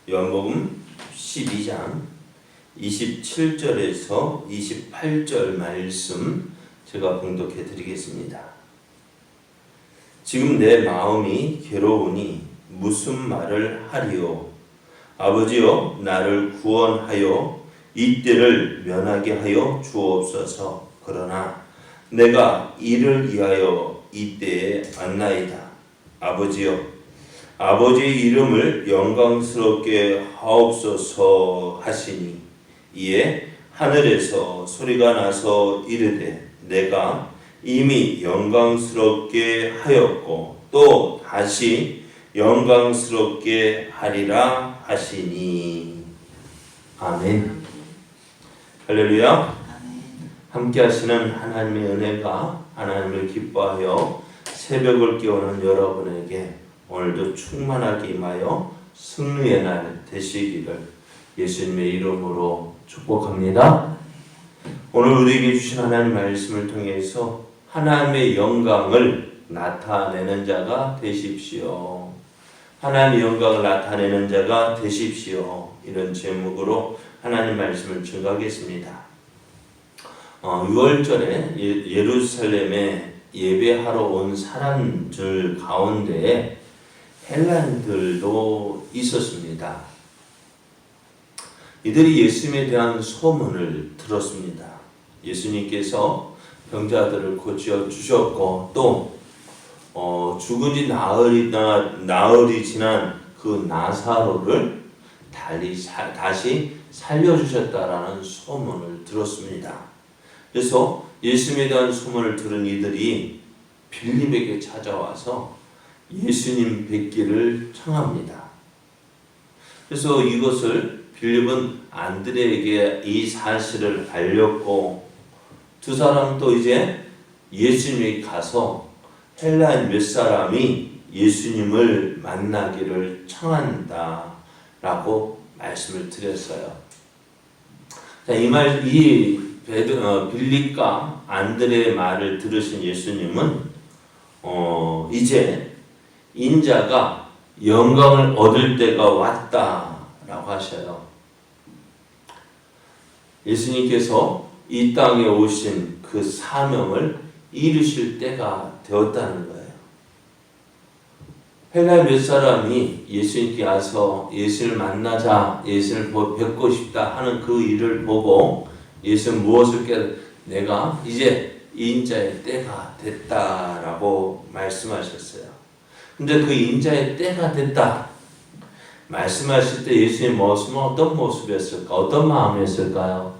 요한복음 12장 27절에서 28절 말씀 제가 봉독해 드리겠습니다. 지금 내 마음이 괴로우니 무슨 말을 하리요? 아버지여, 나를 구원하여 이 때를 면하게 하여 주옵소서. 그러나 내가 이를 위하여 이 때에 왔나이다. 아버지여, 아버지의 이름을 영광스럽게 하옵소서 하시니, 이에 하늘에서 소리가 나서 이르되, 내가 이미 영광스럽게 하였고 또 다시 영광스럽게 하리라 하시니. 아멘. 할렐루야. 함께 하시는 하나님의 은혜가 하나님을 기뻐하여 새벽을 깨우는 여러분에게 오늘도 충만하게 임하여 승리의 날 되시기를 예수님의 이름으로 축복합니다. 오늘 우리에게 주신 하나님 말씀을 통해서 하나님의 영광을 나타내는 자가 되십시오. 하나님의 영광을 나타내는 자가 되십시오. 이런 제목으로 하나님 말씀을 증거하겠습니다. 6월절에 예루살렘에 예배하러 온 사람들 가운데 헬라인들도 있었습니다. 이들이 예수님에 대한 소문을 들었습니다. 예수님께서 병자들을 고쳐 주셨고 또 죽은 지 나흘이 지난 그 나사로를 다시 살려주셨다라는 소문을 들었습니다. 그래서 예수님에 대한 소문을 들은 이들이 빌립에게 찾아와서 예수님 뵙기를 청합니다. 그래서 이것을 빌립은 안드레에게 이 사실을 알렸고, 두 사람도 이제 예수님에게 가서 헬라인 몇 사람이 예수님을 만나기를 청한다 라고 말씀을 드렸어요. 자, 빌립과 안드레의 말을 들으신 예수님은 이제 인자가 영광을 얻을 때가 왔다라고 하셔요. 예수님께서 이 땅에 오신 그 사명을 이루실 때가 되었다는 거예요. 헬라 몇 사람이 예수님께 와서 예수를 만나자, 예수를 뵙고 싶다 하는 그 일을 보고 예수는 무엇을 내가 이제 인자의 때가 됐다라고 말씀하셨어요. 근데 그 인자의 때가 됐다 말씀하실 때 예수님의 모습은 어떤 모습이었을까? 어떤 마음이었을까요?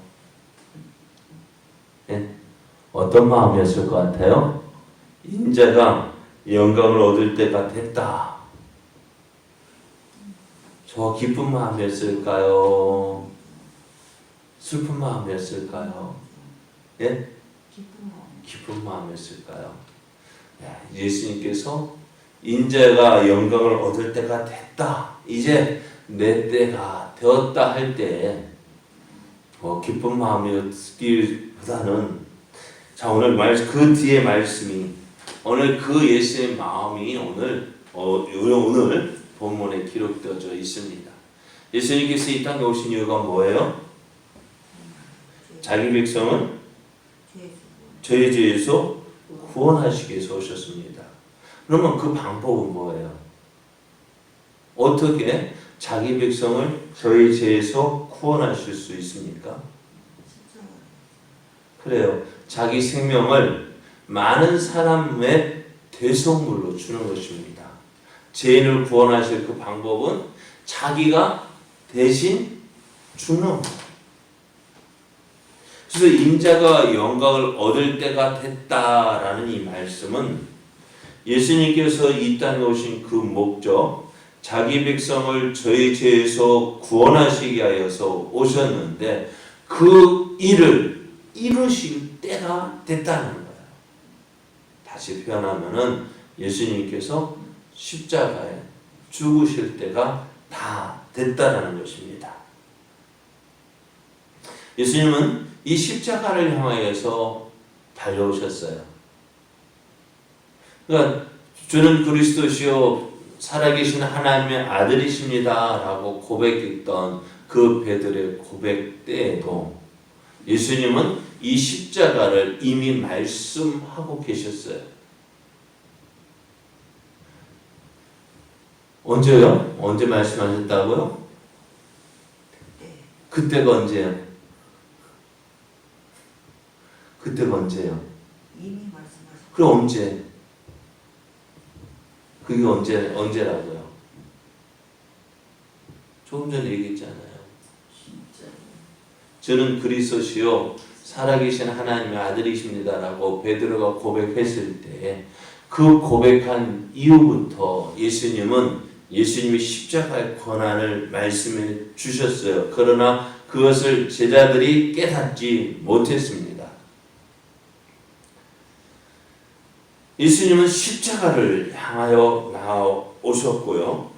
네? 어떤 마음이었을 것 같아요? 인자가 영광을 얻을 때가 됐다. 저 기쁜 마음이었을까요? 슬픈 마음이었을까요? 예? 기쁜 마음이었을까요? 예수님께서 인자가 영광을 얻을 때가 됐다. 이제 내 때가 되었다 할 때 기쁜 마음이었기보다는 자, 오늘 그 뒤에 말씀이 오늘 그 예수의 마음이 오늘 본문에 기록되어져 있습니다. 예수님께서 이 땅에 오신 이유가 뭐예요? 자기 백성은 죄의 죄에서 구원하시기 위해서 오셨습니다. 그러면 그 방법은 뭐예요? 어떻게 자기 백성을 죄의 죄에서 구원하실 수 있습니까? 그래요. 자기 생명을 많은 사람의 대속물로 주는 것입니다. 죄인을 구원하실 그 방법은 자기가 대신 주는. 그래서 인자가 영광을 얻을 때가 됐다라는 이 말씀은 예수님께서 이 땅에 오신 그 목적, 자기 백성을 저희 죄에서 구원하시기 하여서 오셨는데 그 일을 이루실 때가 됐다는 거예요. 다시 표현하면은 예수님께서 십자가에 죽으실 때가 다 됐다라는 것입니다. 예수님은 이 십자가를 향하여서 달려오셨어요. 그러니까 주는 그리스도시요 살아계신 하나님의 아들이십니다 라고 고백했던 그 베드로의 고백 때에도 예수님은 이 십자가를 이미 말씀하고 계셨어요. 언제요? 언제 말씀하셨다고요? 그때가 언제요? 그때가 언제요? 이미 말씀하셨어요. 그럼 언제? 그게 언제라고요? 조금 전에 얘기했잖아요. 진짜. 저는 그리스도시요 살아계신 하나님의 아들이십니다라고 베드로가 고백했을 때 그 고백한 이후부터 예수님이 십자가의 권한을 말씀해 주셨어요. 그러나 그것을 제자들이 깨닫지 못했습니다. 예수님은 십자가를 향하여 나오셨고요.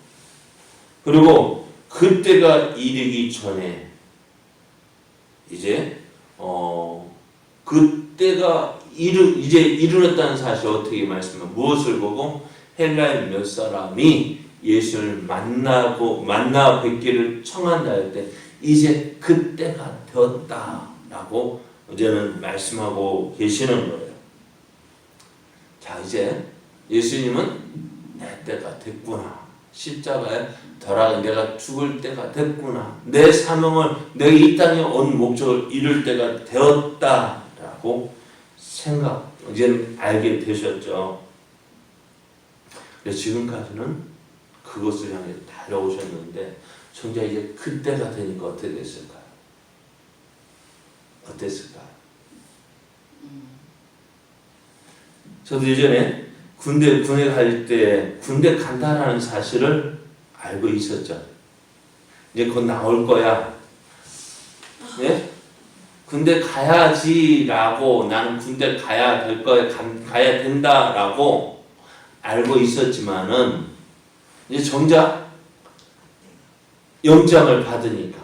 그리고 그때가 이르기 전에 이제 그때가 이제 이르렀다는 사실 어떻게 말씀하면 무엇을 보고 헬라인 몇 사람이 예수를 만나 뵙기를 청한다 할 때 이제 그때가 되었다라고 이제는 말씀하고 계시는 거예요. 자, 이제 예수님은 내 때가 됐구나. 십자가에 덜하게 내가 죽을 때가 됐구나. 내 사명을 내가 이 땅에 온 목적을 이룰 때가 되었다라고 이제는 알게 되셨죠. 그래서 지금까지는 그것을 향해 달려오셨는데 정작 이제 그때가 되니까 어떻게 됐을까요? 어땠을까요? 저도 예전에 군대 갈 때 군대 간다라는 사실을 알고 있었죠. 이제 곧 나올 거야. 네? 군대 가야지라고 나는 군대 가야 될 거야, 가야 된다라고 알고 있었지만은 이제 정작 영장을 받으니까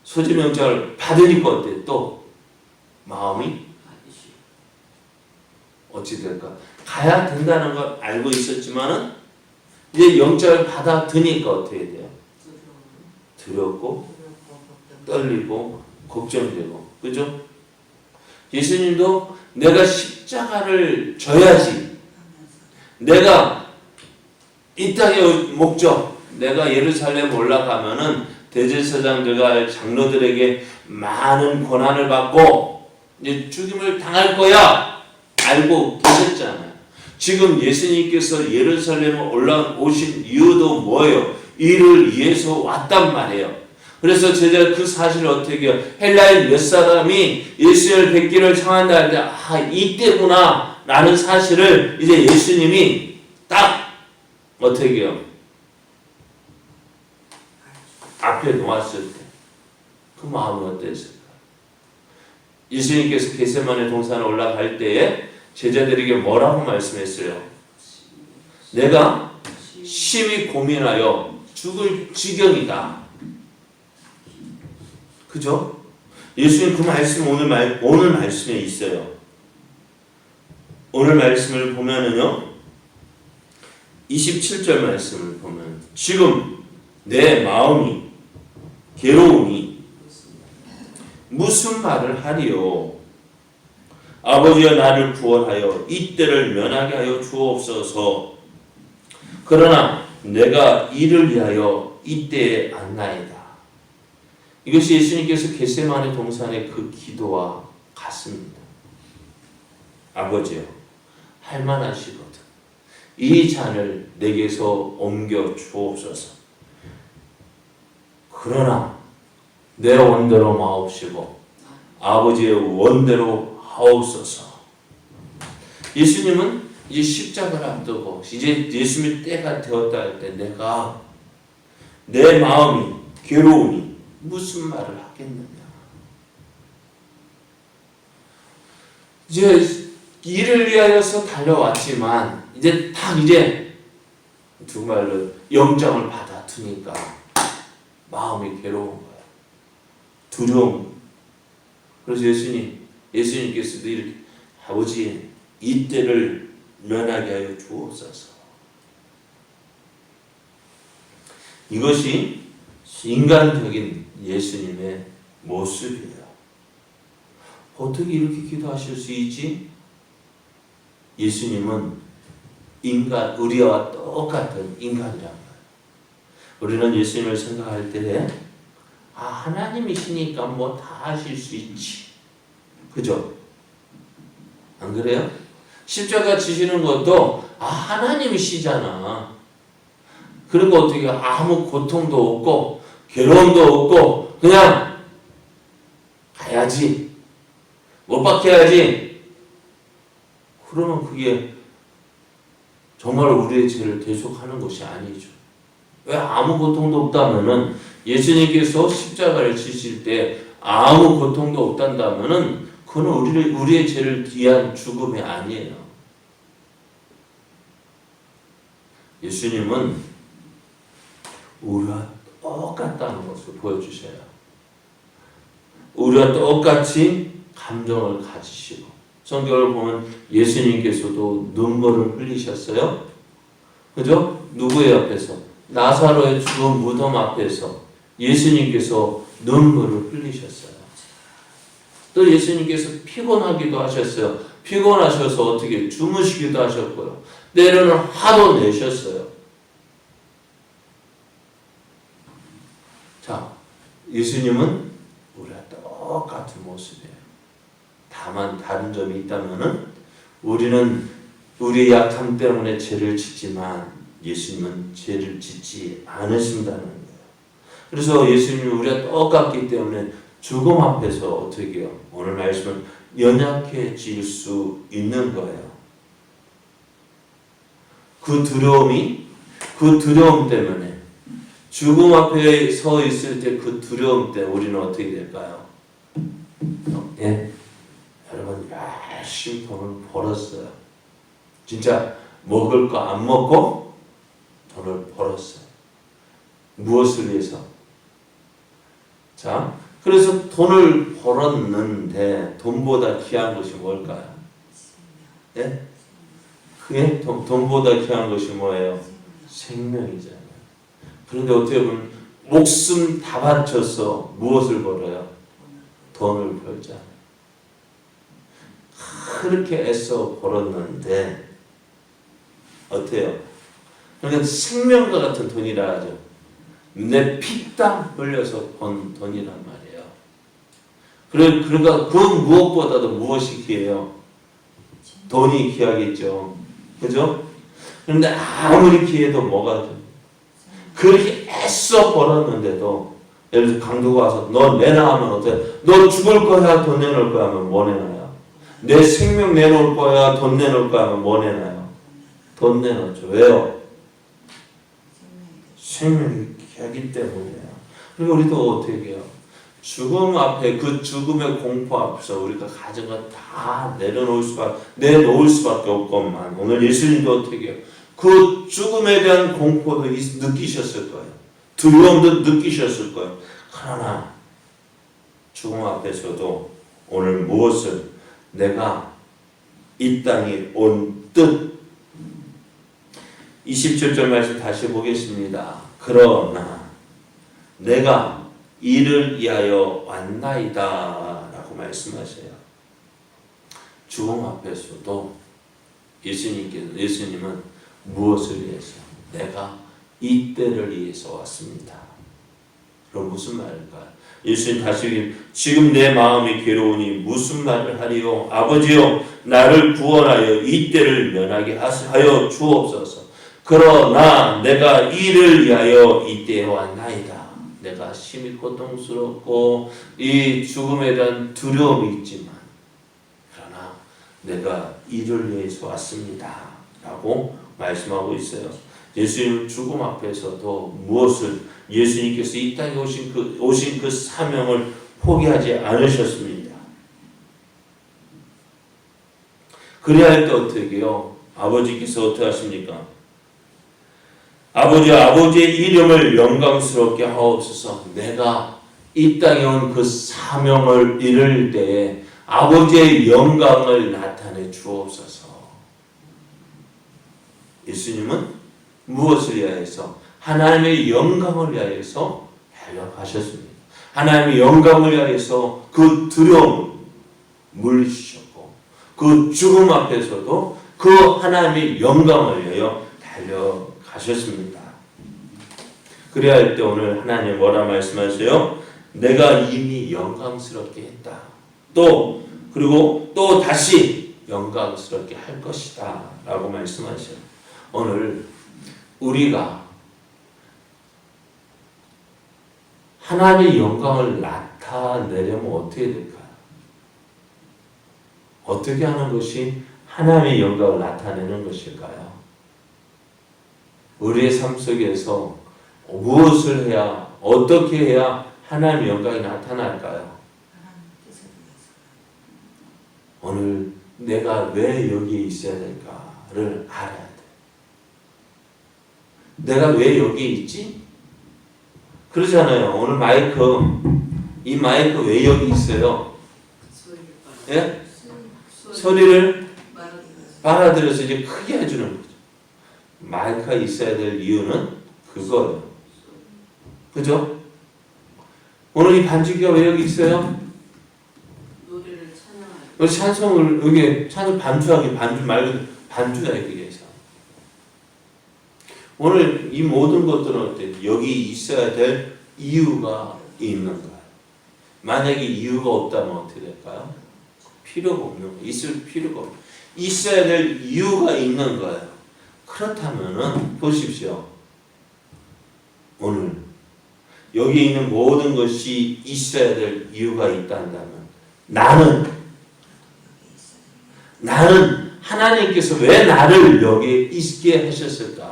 소집 영장을 받으니까 어때? 또 마음이 어찌 될까? 가야 된다는 걸 알고 있었지만은 이제 영장을 받아드니까 어떻게 돼요? 두렵고 떨리고 걱정되고, 그죠? 예수님도 내가 십자가를 져야지, 내가 이 땅의 목적, 내가 예루살렘 올라가면은 대제사장들과 장로들에게 많은 고난을 받고 이제 죽임을 당할 거야 알고 계셨잖아요. 지금 예수님께서 예루살렘에 올라오신 이유도 뭐예요? 이를 위해서 왔단 말이에요. 그래서 제가 그 사실을 어떻게 해요? 헬라인 몇 사람이 예수를 뵙기를 청한다 할 때 이때구나 라는 사실을 이제 예수님이 딱 어떻게 해요? 앞에 놓았을 때 그 마음이 어땠을까? 예수님께서 겟세마네 동산에 올라갈 때에 제자들에게 뭐라고 말씀했어요? 내가 심히 고민하여 죽을 지경이다. 그죠? 예수님 그 말씀 오늘 말씀에 있어요. 오늘 말씀을 보면은요, 27절 말씀을 보면 지금 내 마음이 괴로우니 무슨 말을 하리요? 아버지여 나를 구원하여 이 때를 면하게 하여 주옵소서. 그러나 내가 이를 위하여 이 때에 안나이다. 이것이 예수님께서 겟세마네 동산의 그 기도와 같습니다. 아버지여, 할만하시거든 이 잔을 내게서 옮겨 주옵소서. 그러나 내 원대로 마옵시고 아버지의 원대로 하옵소서. 예수님은 이제 십자가를 앞두고 이제 예수님의 때가 되었다 할 때 내가 내 마음이 괴로우니 무슨 말을 하겠느냐. 이제 이를 위하여서 달려왔지만 이제 두 말로 영장을 받아두니까 마음이 괴로운 거야. 두려움. 그래서 예수님께서도 이렇게 아버지 이 때를 면하게 하여 주옵소서. 이것이 인간적인 예수님의 모습이에요. 어떻게 이렇게 기도하실 수 있지? 예수님은 우리와 똑같은 인간이란 말이에요. 우리는 예수님을 생각할 때 하나님이시니까 뭐 다 하실 수 있지. 그죠? 안 그래요? 십자가 지시는 것도 하나님이시잖아. 그리고 어떻게 아무 고통도 없고 괴로움도 없고 그냥 가야지. 못 박혀야지. 그러면 그게 정말 우리의 죄를 대속하는 것이 아니죠. 왜 아무 고통도 없다면은 예수님께서 십자가를 지실 때 아무 고통도 없단다면은 그건 우리의 죄를 위한 죽음이 아니에요. 예수님은 우리와 똑같다는 것을 보여주셔요. 우리와 똑같이 감정을 가지시고 성경을 보면 예수님께서도 눈물을 흘리셨어요. 그죠? 누구의 앞에서? 나사로의 죽은 무덤 앞에서 예수님께서 눈물을 흘리셨어요. 또 예수님께서 피곤하기도 하셨어요. 피곤하셔서 어떻게 주무시기도 하셨고요. 때로는 화도 내셨어요. 자, 예수님은 우리와 똑같은 모습이에요. 다만 다른 점이 있다면은 우리는 우리의 약함 때문에 죄를 짓지만 예수님은 죄를 짓지 않으신다는 거예요. 그래서 예수님이 우리와 똑같기 때문에 죽음 앞에서 어떻게 해요? 오늘 말씀은 연약해질 수 있는 거예요. 그 두려움 때문에 죽음 앞에 서 있을 때 그 두려움 때문에 우리는 어떻게 될까요? 예? 여러분 열심히 돈을 벌었어요. 진짜 먹을 거 안 먹고 돈을 벌었어요. 무엇을 위해서? 자, 그래서 돈을 벌었는데 돈보다 귀한 것이 뭘까요? 예? 그게 돈보다 귀한 것이 뭐예요? 생명이잖아요. 그런데 어떻게 보면 목숨 다 바쳐서 무엇을 벌어요? 돈을 벌잖아요. 그렇게 애써 벌었는데 어때요? 그러니까 생명과 같은 돈이라 하죠. 내 피땀 흘려서 번 돈이란 말이에요. 그러니까 그 무엇보다도 무엇이 귀해요? 돈이 귀하겠죠. 그죠? 그런데 아무리 귀해도 뭐가 돼? 그렇게 애써 벌었는데도 예를 들어 강도가 와서 너 내놔 하면 어때? 너 죽을 거야 돈 내놓을 거야 하면 뭐 내놔요? 내 생명 내놓을 거야 돈 내놓을 거야 하면 뭐 내놔요? 돈 내놓죠. 왜요? 생명이 귀하기 때문이에요. 그리고 우리도 어떻게 해요? 죽음 앞에 그 죽음의 공포 앞에서 우리가 가진 거 다 내놓을 수밖에 없건만 오늘 예수님도 어떻게 해요? 그 죽음에 대한 공포도 느끼셨을 거예요. 두려움도 느끼셨을 거예요. 그러나 죽음 앞에서도 오늘 무엇을 내가 이 땅에 온 뜻 27절 말씀 다시 보겠습니다. 그러나 내가 이를 위하여 왔나이다 라고 말씀하세요. 죽음 앞에서도 예수님은 무엇을 위해서? 내가 이 때를 위해서 왔습니다. 그럼 무슨 말일까요? 예수님 다시 지금 내 마음이 괴로우니 무슨 말을 하리요? 아버지여 나를 구원하여 이 때를 면하게 하여 주옵소서. 그러나 내가 이를 위하여 이 때에 왔나이다. 내가 심히 고통스럽고 이 죽음에 대한 두려움이 있지만 그러나 내가 이를 위해서 왔습니다. 라고 말씀하고 있어요. 예수님 죽음 앞에서도 무엇을 예수님께서 이 땅에 오신 그 사명을 포기하지 않으셨습니다. 그래야 할 때 어떻게 해요? 아버지께서 어떻게 하십니까? 아버지의 이름을 영광스럽게 하옵소서. 내가 이 땅에 온 그 사명을 이룰 때에 아버지의 영광을 나타내 주옵소서. 예수님은 무엇을 위하여서? 하나님의 영광을 위하여서 달려가셨습니다. 하나님의 영광을 위하여서 그 두려움을 물리치셨고 그 죽음 앞에서도 그 하나님의 영광을 위하여 달려가셨습니다. 그래야 할 때 오늘 하나님 뭐라 말씀하세요? 내가 이미 영광스럽게 했다. 그리고 또 다시 영광스럽게 할 것이다 라고 말씀하셔요. 오늘 우리가 하나님의 영광을 나타내려면 어떻게 될까요? 어떻게 하는 것이 하나님의 영광을 나타내는 것일까요? 우리의 삶 속에서 무엇을 해야, 어떻게 해야 하나님의 영광이 나타날까요? 오늘 내가 왜 여기에 있어야 될까를 알아야 돼. 내가 왜 여기에 있지? 그러잖아요. 오늘 이 마이크 왜 여기 있어요? 예? 소리를 빨아들여서 이제 크게 해주는 거죠. 마이크가 있어야 될 이유는 그거예요. 그죠? 오늘 이 반주기가 왜 여기 있어요? 노래를 찬양하여 찬송을 여기 찬송 반주 말고 반주하기 위해서. 오늘 이 모든 것들은 어때? 여기 있어야 될 이유가 있는 거예요. 만약에 이유가 없다면 어떻게 될까요? 필요가 없는 거예요. 있을 필요가 없어요. 있어야 될 이유가 있는 거예요. 그렇다면은 보십시오. 오늘 여기 있는 모든 것이 있어야 될 이유가 있다면 나는 하나님께서 왜 나를 여기에 있게 하셨을까?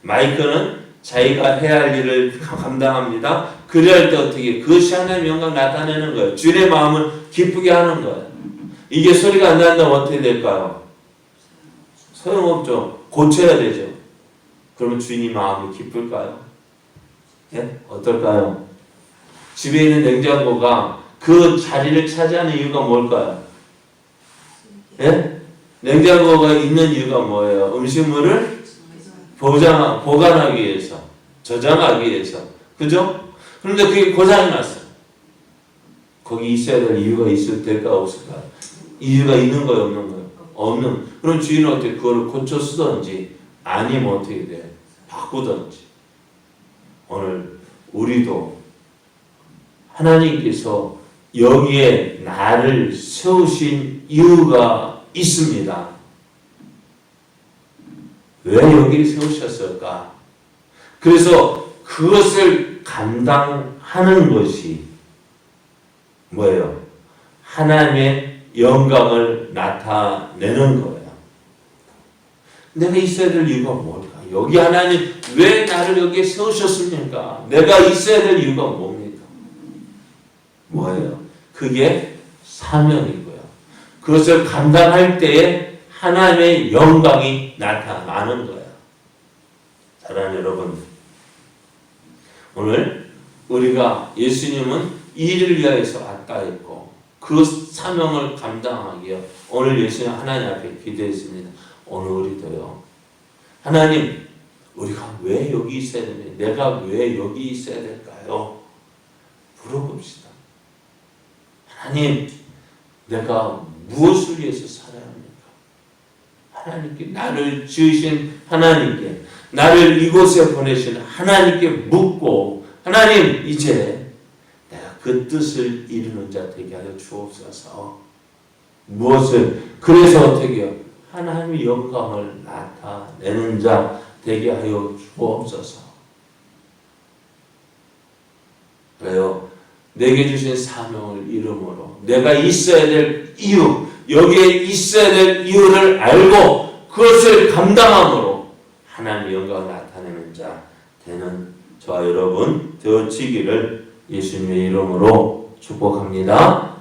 마이크는 자기가 해야 할 일을 감당합니다. 그래야 할 때 어떻게 그것이 하나님의 영광 나타내는 거예요. 주님의 마음을 기쁘게 하는 거예요. 이게 소리가 안 난다면 어떻게 될까요? 소용없죠. 고쳐야 되죠. 그러면 주인이 마음이 기쁠까요? 예? 어떨까요? 집에 있는 냉장고가 그 자리를 차지하는 이유가 뭘까요? 예? 냉장고가 있는 이유가 뭐예요? 음식물을 보관하기 위해서, 저장하기 위해서. 그죠? 그런데 그게 고장이 났어요. 거기 있어야 될 이유가 있을 때가 없을까요? 이유가 있는 거예요, 없는 거예요? 없는. 그럼 주인은 어떻게 그걸 고쳐 쓰든지 아니면 어떻게 돼? 바꾸든지. 오늘 우리도 하나님께서 여기에 나를 세우신 이유가 있습니다. 왜 여기를 세우셨을까? 그래서 그것을 감당하는 것이 뭐예요? 하나님의 영광을 나타내는 거예요. 내가 있어야 될 이유가 뭘까? 여기 하나님 왜 나를 여기에 세우셨습니까? 내가 있어야 될 이유가 뭡니까? 뭐예요? 그게 사명이고요. 그것을 감당할 때에 하나님의 영광이 나타나는 거예요. 사랑하는 여러분, 오늘 우리가 예수님은 이 일을 위하여서 왔다 했고 그 사명을 감당하기에 오늘 예수님 하나님 앞에 기도했습니다. 오늘 우리도요. 하나님, 우리가 왜 여기 있어야 됩니까? 내가 왜 여기 있어야 될까요? 물어봅시다. 하나님, 내가 무엇을 위해서 살아야 합니까? 하나님께, 나를 지으신 하나님께, 나를 이곳에 보내신 하나님께 묻고, 하나님, 이제 내가 그 뜻을 이루는 자 되게 하여 주옵소서. 무엇을? 그래서 어떻게 해요? 하나님의 영광을 나타내는 자 되게 하여 주옵소서. 그래요. 내게 주신 사명을 이름으로 내가 있어야 될 이유, 여기에 있어야 될 이유를 알고 그것을 감당함으로 하나님의 영광을 나타내는 자 되는 저와 여러분 되어지기를 예수님의 이름으로 축복합니다.